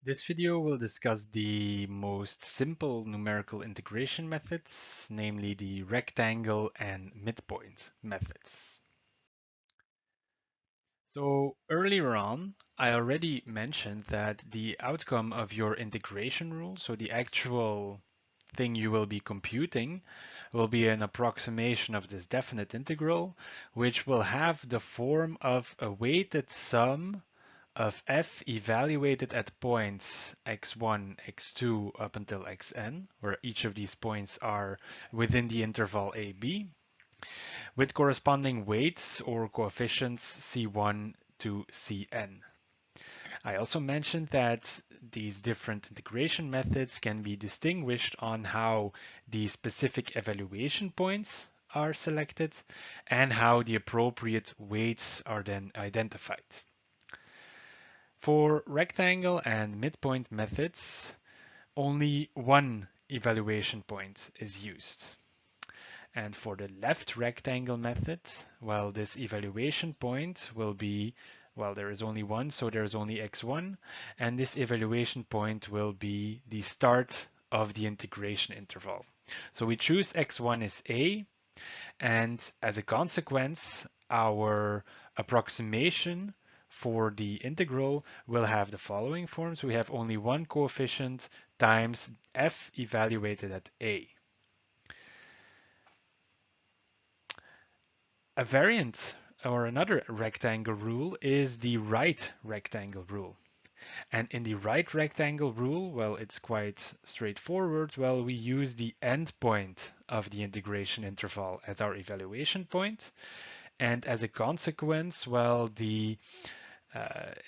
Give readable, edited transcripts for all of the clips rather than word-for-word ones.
This video will discuss the most simple numerical integration methods, namely the rectangle and midpoint methods. So earlier on, I already mentioned that the outcome of your integration rule, so the actual thing you will be computing, will be an approximation of this definite integral, which will have the form of a weighted sum of f evaluated at points x1, x2 up until xn, where each of these points are within the interval ab, with corresponding weights or coefficients c1 to cn. I also mentioned that these different integration methods can be distinguished on how the specific evaluation points are selected and how the appropriate weights are then identified. For rectangle and midpoint methods, only one evaluation point is used. And for the left rectangle method, well, this evaluation point will be, well, there is only one, so there's only x1, and this evaluation point will be the start of the integration interval. So we choose x1 as a, and as a consequence, our approximation for the integral will have the following forms. We have only one coefficient times f evaluated at a. A variant or another rectangle rule is the right rectangle rule. And in the right rectangle rule, well, it's quite straightforward. Well, we use the endpoint of the integration interval as our evaluation point. And as a consequence, well, the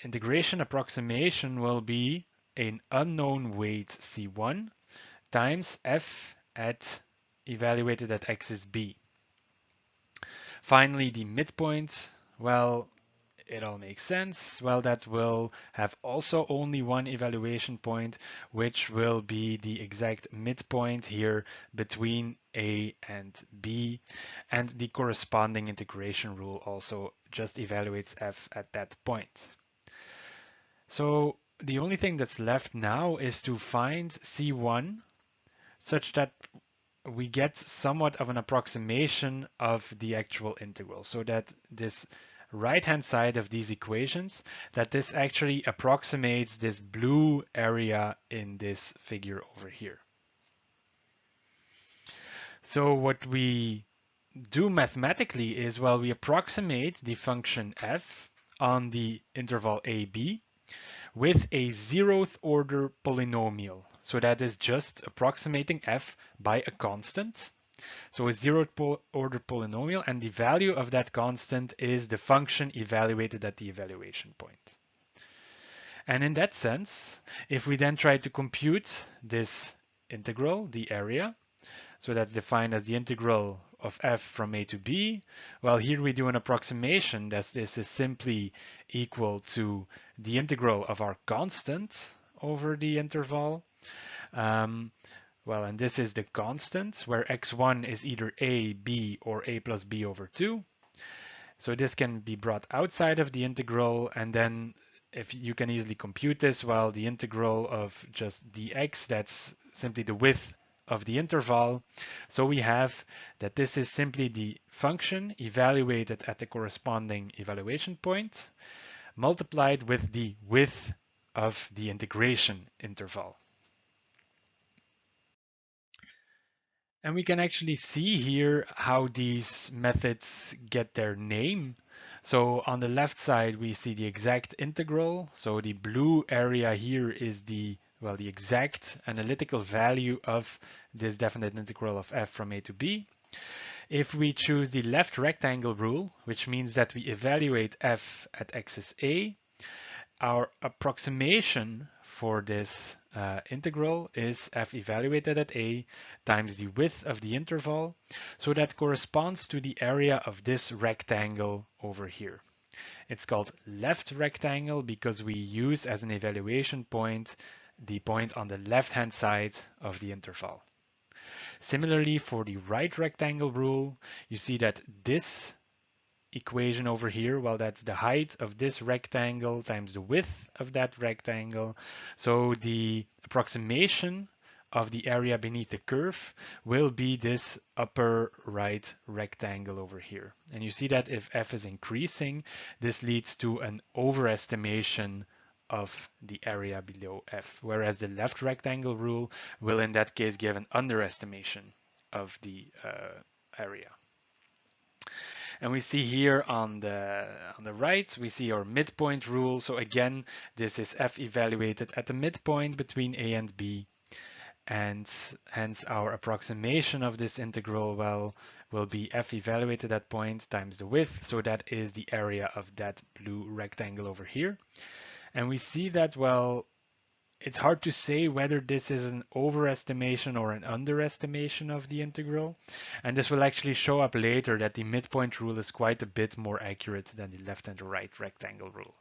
integration approximation will be an unknown weight C1 times f at evaluated at x is b. Finally, the midpoint, well, it all makes sense. Well, that will have also only one evaluation point, which will be the exact midpoint here between A and B. And the corresponding integration rule also just evaluates f at that point. So the only thing that's left now is to find C1 such that we get somewhat of an approximation of the actual integral, so that this right-hand side of these equations, that this actually approximates this blue area in this figure over here. So what we do mathematically is, well, we approximate the function f on the interval ab with a 0th order polynomial. So that is just approximating f by a constant. So a 0th order polynomial, and the value of that constant is the function evaluated at the evaluation point. And in that sense, if we then try to compute this integral, the area, so that's defined as the integral of f from a to b. Well, here we do an approximation that this is simply equal to the integral of our constant over the interval. Well, and this is the constant where x1 is either a, b, or a plus b over 2. So this can be brought outside of the integral, and then if you can easily compute this, well, the integral of just dx, that's simply the width of the interval. So we have that this is simply the function evaluated at the corresponding evaluation point multiplied with the width of the integration interval. And we can actually see here how these methods get their name. So on the left side, we see the exact integral. So the blue area here is the exact analytical value of this definite integral of f from a to b. If we choose the left rectangle rule, which means that we evaluate f at x is a, our approximation for this integral is f evaluated at a times the width of the interval. So that corresponds to the area of this rectangle over here. It's called left rectangle because we use as an evaluation point the point on the left-hand side of the interval. Similarly, for the right rectangle rule, you see that this equation over here? Well, that's the height of this rectangle times the width of that rectangle. So the approximation of the area beneath the curve will be this upper right rectangle over here. And you see that if f is increasing, this leads to an overestimation of the area below f, whereas the left rectangle rule will in that case give an underestimation of the area. And we see here on the right, we see our midpoint rule. So again, this is f evaluated at the midpoint between a and b, and hence our approximation of this integral, well, will be f evaluated at point times the width. So that is the area of that blue rectangle over here. And we see that, well, it's hard to say whether this is an overestimation or an underestimation of the integral. And this will actually show up later that the midpoint rule is quite a bit more accurate than the left and the right rectangle rule.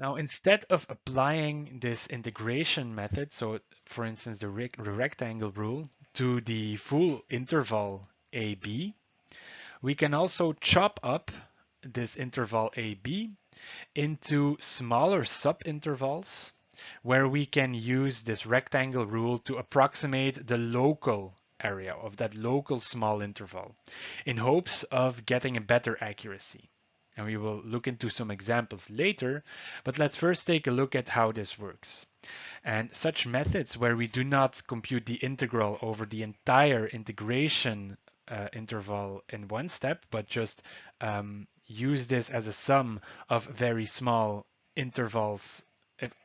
Now, instead of applying this integration method, so for instance, the rectangle rule, to the full interval AB, we can also chop up this interval AB into smaller subintervals where we can use this rectangle rule to approximate the local area of that local small interval in hopes of getting a better accuracy. And we will look into some examples later, but let's first take a look at how this works. And such methods where we do not compute the integral over the entire integration interval in one step, but just use this as a sum of very small intervals.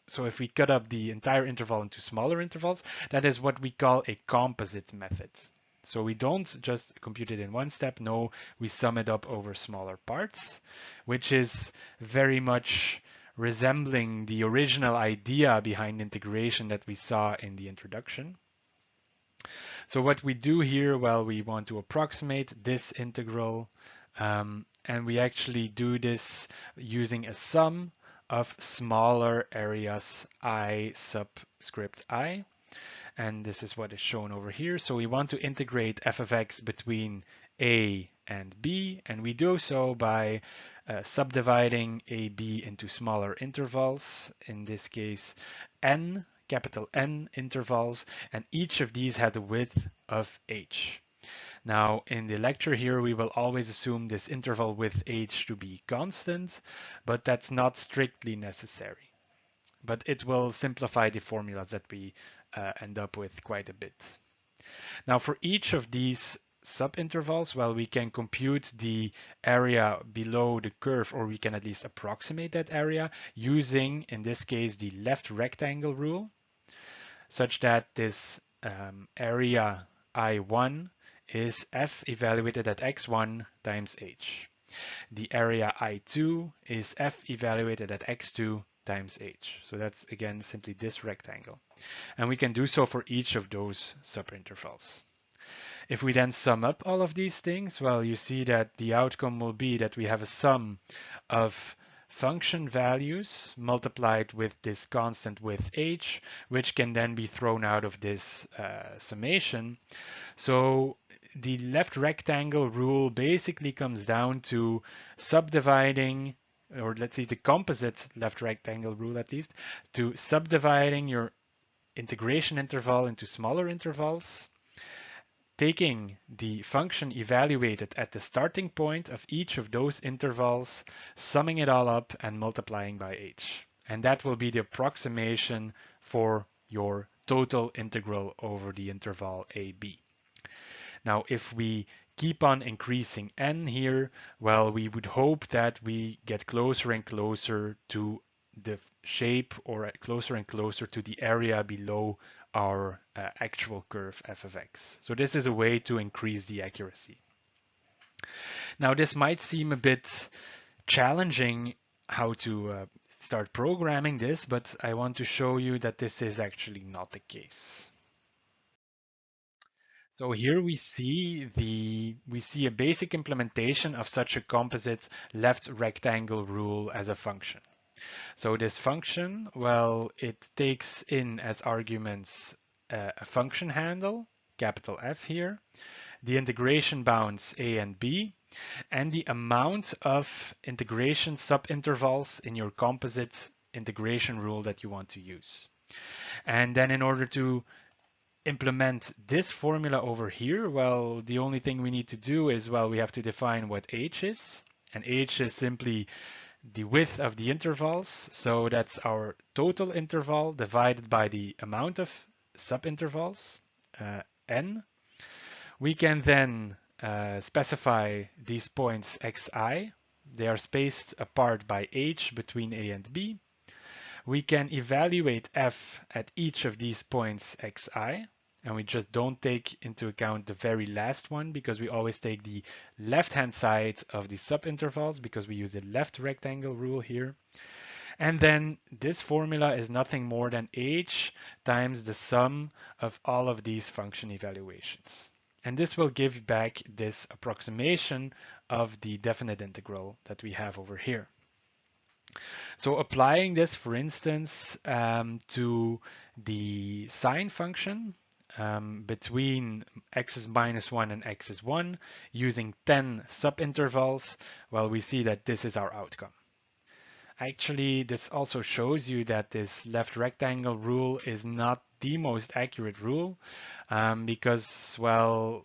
So if we cut up the entire interval into smaller intervals, that is what we call a composite method. So we don't just compute it in one step, no, we sum it up over smaller parts, which is very much resembling the original idea behind integration that we saw in the introduction. So what we do here, well, we want to approximate this integral, and we actually do this using a sum of smaller areas I subscript I. And this is what is shown over here. So we want to integrate f of x between a and b, and we do so by subdividing a, b into smaller intervals, in this case n, capital N intervals, and each of these had a width of h. Now in the lecture here we will always assume this interval width h to be constant, but that's not strictly necessary. But it will simplify the formulas that we end up with quite a bit. Now for each of these subintervals, well, we can compute the area below the curve, or we can at least approximate that area using, in this case, the left rectangle rule, such that this area I1 is f evaluated at x1 times h. The area I2 is f evaluated at x2 times h. So that's again simply this rectangle. And we can do so for each of those subintervals. If we then sum up all of these things, well, you see that the outcome will be that we have a sum of function values multiplied with this constant width h, which can then be thrown out of this summation. So the left rectangle rule basically comes down to subdividing, or let's say the composite left rectangle rule at least, to subdividing your integration interval into smaller intervals, taking the function evaluated at the starting point of each of those intervals, summing it all up and multiplying by h. And that will be the approximation for your total integral over the interval AB. Now, if we keep on increasing n here, well, we would hope that we get closer and closer to the shape, or closer and closer to the area below our actual curve f of x. So this is a way to increase the accuracy. Now, this might seem a bit challenging how to start programming this, but I want to show you that this is actually not the case. So here we see a basic implementation of such a composite left rectangle rule as a function. So this function, well, it takes in as arguments a function handle, capital F here, the integration bounds a and b, and the amount of integration subintervals in your composite integration rule that you want to use. And then in order to implement this formula over here, well, the only thing we need to do is, well, we have to define what h is. And h is simply the width of the intervals. So that's our total interval divided by the amount of subintervals, n. We can then specify these points xi. They are spaced apart by h between a and b. We can evaluate f at each of these points xi, and we just don't take into account the very last one because we always take the left-hand side of the subintervals because we use the left rectangle rule here. And then this formula is nothing more than h times the sum of all of these function evaluations. And this will give back this approximation of the definite integral that we have over here. So applying this, for instance, to the sine function between x is minus 1 and x is 1 using 10 subintervals, well, we see that this is our outcome. Actually, this also shows you that this left rectangle rule is not the most accurate rule because, well,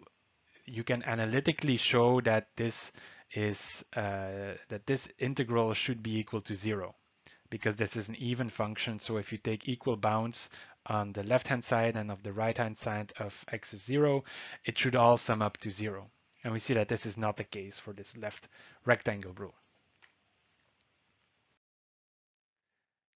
you can analytically show that this is that this integral should be equal to 0 because this is an even function. So if you take equal bounds on the left-hand side and of the right-hand side of x is 0, it should all sum up to 0. And we see that this is not the case for this left rectangle rule.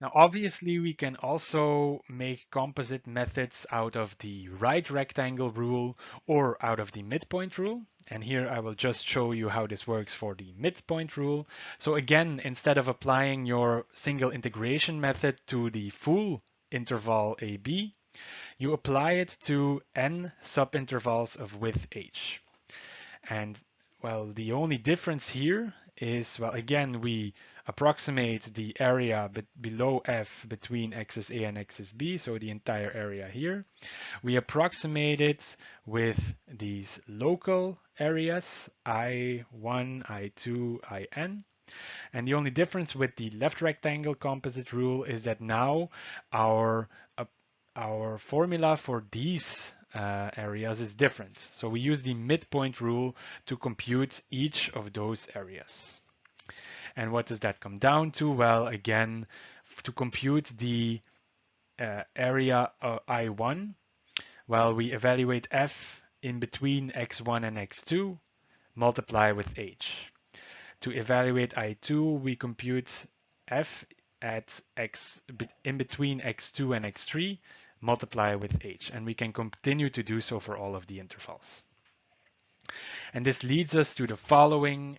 Now, obviously, we can also make composite methods out of the right rectangle rule or out of the midpoint rule. And here I will just show you how this works for the midpoint rule. So again, instead of applying your single integration method to the full interval AB, you apply it to n subintervals of width h. And well, the only difference here is, well, again, we approximate the area below f between x's a and x's b, so the entire area here. We approximate it with these local areas, I1, I2, In. And the only difference with the left rectangle composite rule is that now our formula for these areas is different. So we use the midpoint rule to compute each of those areas. And what does that come down to? Well, again, to compute the area I1, well, we evaluate f in between x1 and x2, multiply with h. To evaluate I2, we compute f at x in between x2 and x3, multiply with h. And we can continue to do so for all of the intervals. And this leads us to the following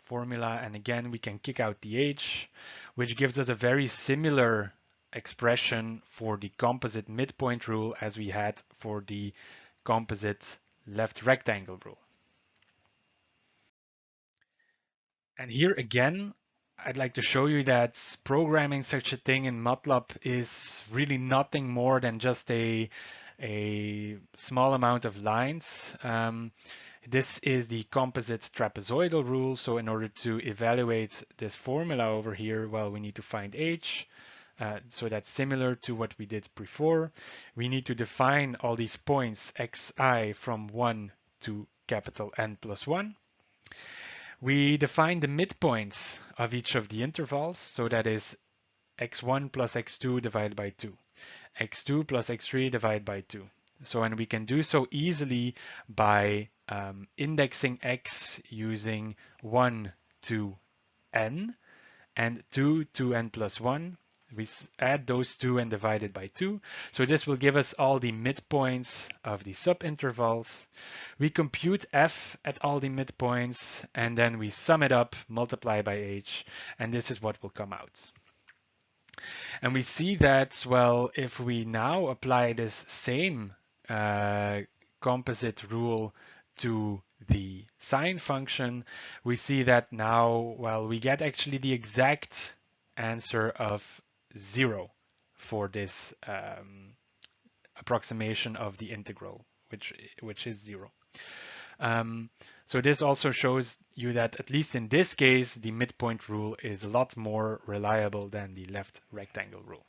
formula. And again, we can kick out the h, which gives us a very similar expression for the composite midpoint rule as we had for the composite left rectangle rule. And here again, I'd like to show you that programming such a thing in MATLAB is really nothing more than just a small amount of lines. This is the composite trapezoidal rule. So in order to evaluate this formula over here, well, we need to find h. So that's similar to what we did before. We need to define all these points xi from 1 to capital N plus 1. We define the midpoints of each of the intervals. So that is x1 plus x2 divided by 2, x2 plus x3 divided by 2. So, and we can do so easily by indexing x using 1 to n and 2 to n plus 1. We add those two and divide it by 2. So this will give us all the midpoints of the subintervals. We compute f at all the midpoints, and then we sum it up, multiply by h, and this is what will come out. And we see that, well, if we now apply this same composite rule to the sine function, we see that now, well, we get actually the exact answer of 0 for this approximation of the integral, which is 0. So this also shows you that at least in this case, the midpoint rule is a lot more reliable than the left rectangle rule.